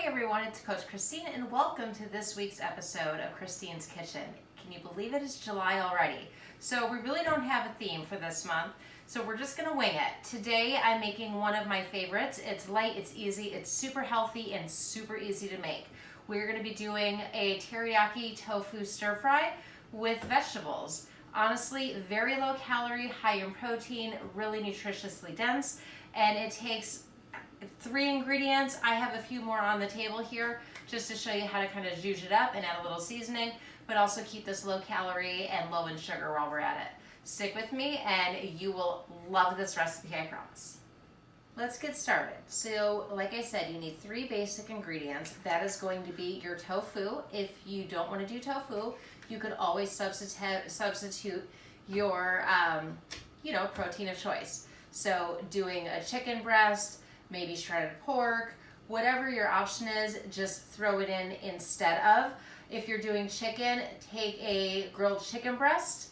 everyone, it's Coach Christine and welcome to this week's episode of Christine's Kitchen. Can you believe it is July already? So we really don't have a theme for this month, so we're just gonna wing it. Today I'm making one of my favorites. It's light, it's easy, it's super healthy and super easy to make. We're gonna be doing a teriyaki tofu stir fry with vegetables. Honestly, very low calorie, high in protein, really nutritiously dense, and it takes 3 ingredients. I have a few more on the table here just to show you how to kind of zhuzh it up and add a little seasoning, but also keep this low calorie and low in sugar while we're at it. Stick with me and you will love this recipe, I promise. Let's get started. So like I said, you need 3 basic ingredients. That is going to be your tofu. If you don't want to do tofu, you could always substitute your protein of choice. So doing a chicken breast, maybe shredded pork, whatever your option is, just throw it in instead of. If you're doing chicken, take a grilled chicken breast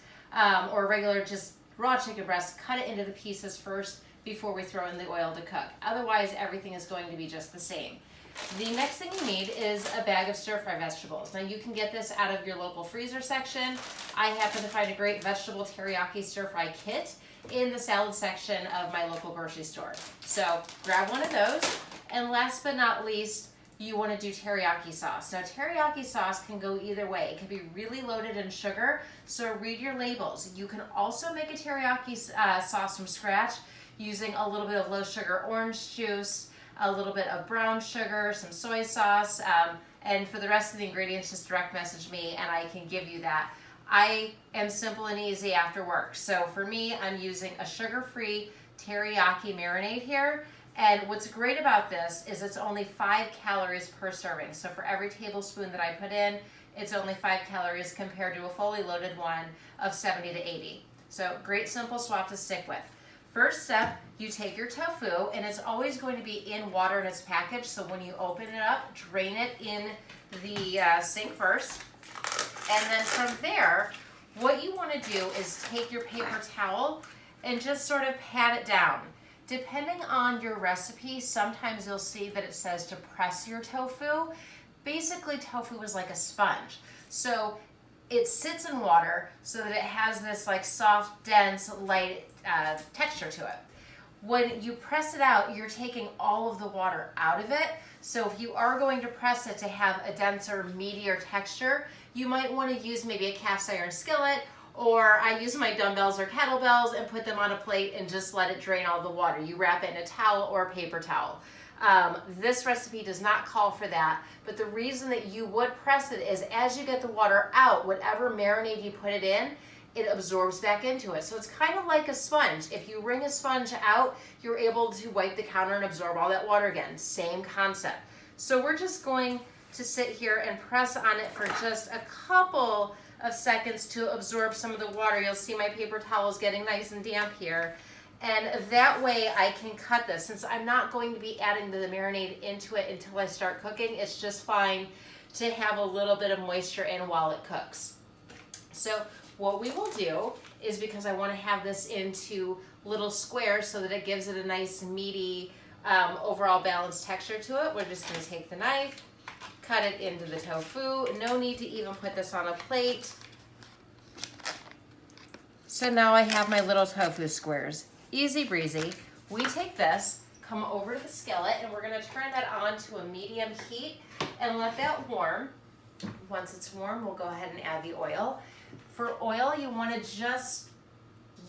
or regular just raw chicken breast, cut it into the pieces first before we throw in the oil to cook. Otherwise, everything is going to be just the same. The next thing you need is a bag of stir-fry vegetables. Now you can get this out of your local freezer section. I happen to find a great vegetable teriyaki stir-fry kit in the salad section of my local grocery store. So grab one of those. And last but not least, you want to do teriyaki sauce. Now teriyaki sauce can go either way. It can be really loaded in sugar, so read your labels. You can also make a teriyaki sauce from scratch using a little bit of low sugar orange juice, a little bit of brown sugar, some soy sauce, and for the rest of the ingredients, just direct message me and I can give you that. I am simple and easy after work. So for me, I'm using a sugar-free teriyaki marinade here. And what's great about this is it's only 5 calories per serving. So for every tablespoon that I put in, it's only 5 calories compared to a fully loaded one of 70 to 80. So great simple swap to stick with. First step, you take your tofu, and it's always going to be in water in its package. So when you open it up, drain it in the sink first. And then from there, what you want to do is take your paper towel and just sort of pat it down. Depending on your recipe, sometimes you'll see that it says to press your tofu. Basically, tofu is like a sponge. So it sits in water so that it has this like soft, dense, light texture to it. When you press it out, you're taking all of the water out of it. So if you are going to press it to have a denser, meatier texture, you might want to use maybe a cast iron skillet, or I use my dumbbells or kettlebells and put them on a plate and just let it drain all the water. You wrap it in a towel or a paper towel. This recipe does not call for that, but the reason that you would press it is as you get the water out, whatever marinade you put it in, it absorbs back into it. So it's kind of like a sponge. If you wring a sponge out, you're able to wipe the counter and absorb all that water again. Same concept. So we're just going to sit here and press on it for just a couple of seconds to absorb some of the water. You'll see my paper towel is getting nice and damp here. And that way I can cut this. Since I'm not going to be adding the marinade into it until I start cooking, it's just fine to have a little bit of moisture in while it cooks. So what we will do is, because I want to have this into little squares so that it gives it a nice meaty overall balanced texture to it, we're just going to take the knife, cut it into the tofu. No need to even put this on a plate. So now I have my little tofu squares. Easy breezy. We take this, come over to the skillet, and we're going to turn that on to a medium heat and let that warm. Once it's warm, we'll go ahead and add the oil. For oil, you want to just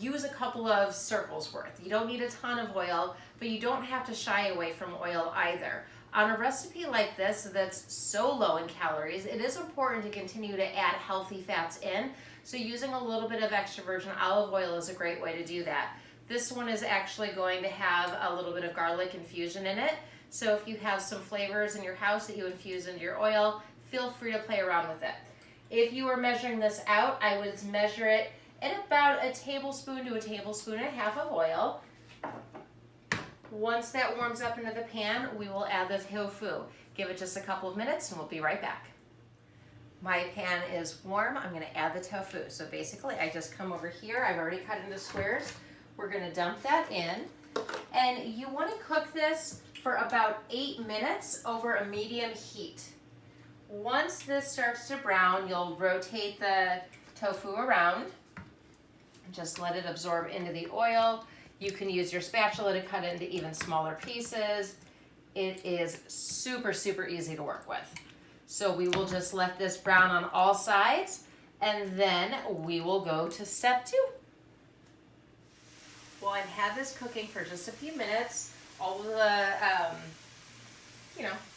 use a couple of circles worth. You don't need a ton of oil, but you don't have to shy away from oil either. On a recipe like this that's so low in calories, it is important to continue to add healthy fats in. So using a little bit of extra virgin olive oil is a great way to do that. This one is actually going to have a little bit of garlic infusion in it. So if you have some flavors in your house that you infuse into your oil, feel free to play around with it. If you were measuring this out, I would measure it at about a tablespoon to a tablespoon and a half of oil. Once that warms up into the pan, we will add the tofu. Give it just a couple of minutes and we'll be right back. My pan is warm. I'm going to add the tofu. So basically, I just come over here. I've already cut into squares. We're going to dump that in. And you want to cook this for about 8 minutes over a medium heat. Once this starts to brown, you'll rotate the tofu around. Just let it absorb into the oil. You can use your spatula to cut it into even smaller pieces. It is super, super easy to work with. So we will just let this brown on all sides, and then we will go to step 2. Well, I've had this cooking for just a few minutes. All of the,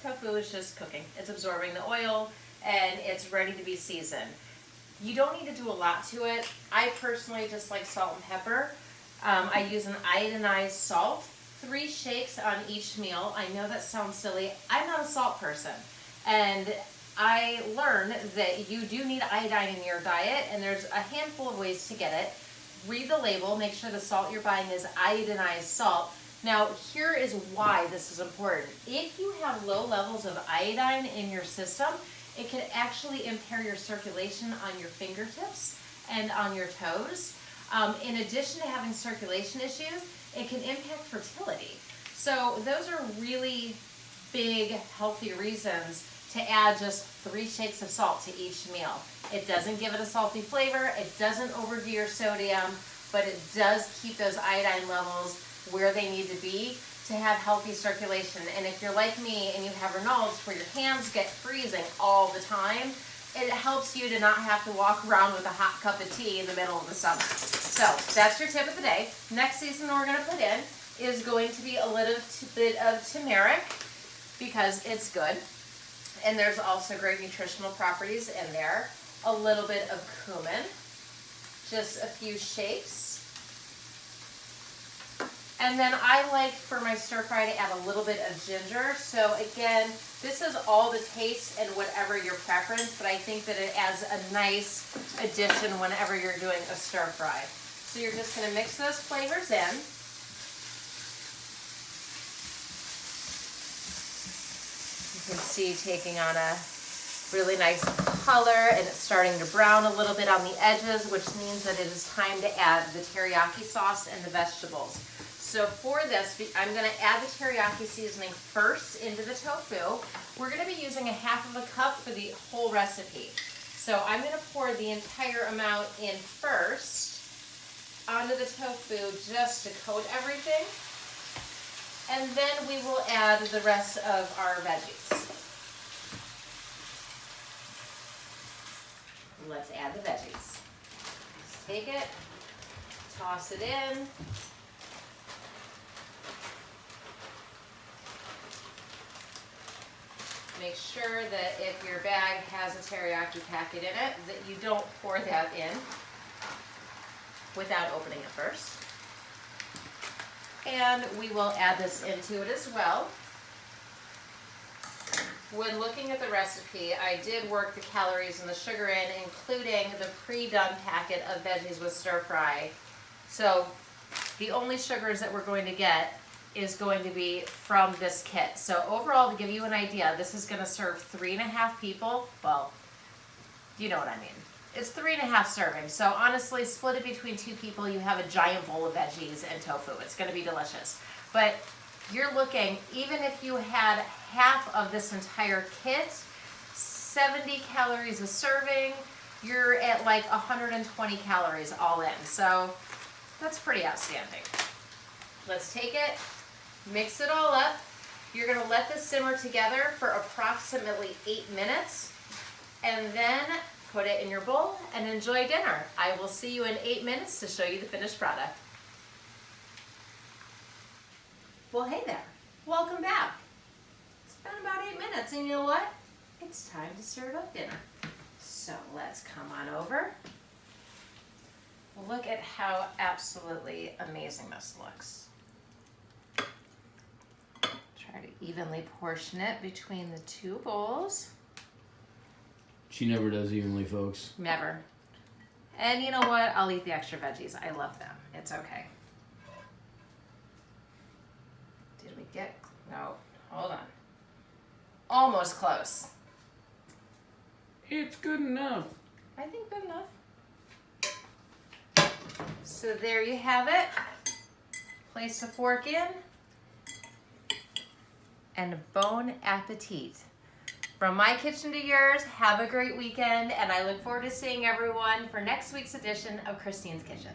tofu is just cooking. It's absorbing the oil, and it's ready to be seasoned. You don't need to do a lot to it. I personally just like salt and pepper. I use an iodinized salt, 3 shakes on each meal. I know that sounds silly. I'm not a salt person. And I learned that you do need iodine in your diet, and there's a handful of ways to get it. Read the label, make sure the salt you're buying is iodinized salt. Now, here is why this is important. If you have low levels of iodine in your system, it can actually impair your circulation on your fingertips and on your toes. In addition to having circulation issues, it can impact fertility. So those are really big, healthy reasons to add just 3 shakes of salt to each meal. It doesn't give it a salty flavor, it doesn't overdo your sodium, but it does keep those iodine levels where they need to be to have healthy circulation. And if you're like me and you have Raynaud's where your hands get freezing all the time, it helps you to not have to walk around with a hot cup of tea in the middle of the summer. So that's your tip of the day. Next season we're going to put in is going to be a little bit of turmeric because it's good. And there's also great nutritional properties in there. A little bit of cumin, just a few shakes. And then I like for my stir fry to add a little bit of ginger. So again, this is all the taste and whatever your preference, but I think that it adds a nice addition whenever you're doing a stir fry. So you're just going to mix those flavors in. You can see taking on a really nice color, and it's starting to brown a little bit on the edges, which means that it is time to add the teriyaki sauce and the vegetables. So for this, I'm going to add the teriyaki seasoning first into the tofu. We're going to be using 1/2 cup for the whole recipe. So I'm going to pour the entire amount in first onto the tofu just to coat everything. And then we will add the rest of our veggies. Let's add the veggies. Just take it, toss it in. Make sure that if your bag has a teriyaki packet in it, that you don't pour that in without opening it first. And we will add this into it as well. When looking at the recipe, I did work the calories and the sugar in, including the pre-done packet of veggies with stir fry. So the only sugars that we're going to get is going to be from this kit. So overall, to give you an idea, this is going to serve 3.5 people. Well, you know what I mean. It's 3.5 servings. So honestly, split it between 2 people, you have a giant bowl of veggies and tofu. It's going to be delicious. But you're looking, even if you had half of this entire kit, 70 calories a serving, you're at like 120 calories all in. So that's pretty outstanding. Let's take it, mix it all up. You're going to let this simmer together for approximately 8 minutes, and then put it in your bowl and enjoy dinner. I will see you in 8 minutes to show you the finished product. Well, hey there. Welcome back. It's been about 8 minutes, and you know what? It's time to serve up dinner. So let's come on over. Look at how absolutely amazing this looks. Try to evenly portion it between the 2 bowls. She never does evenly, folks. Never. And you know what? I'll eat the extra veggies. I love them. It's okay. Did we get... No. Hold on. Almost close. It's good enough. I think good enough. So there you have it. Place the fork in. and bon appetit. From my kitchen to yours, have a great weekend, and I look forward to seeing everyone for next week's edition of Christine's Kitchen.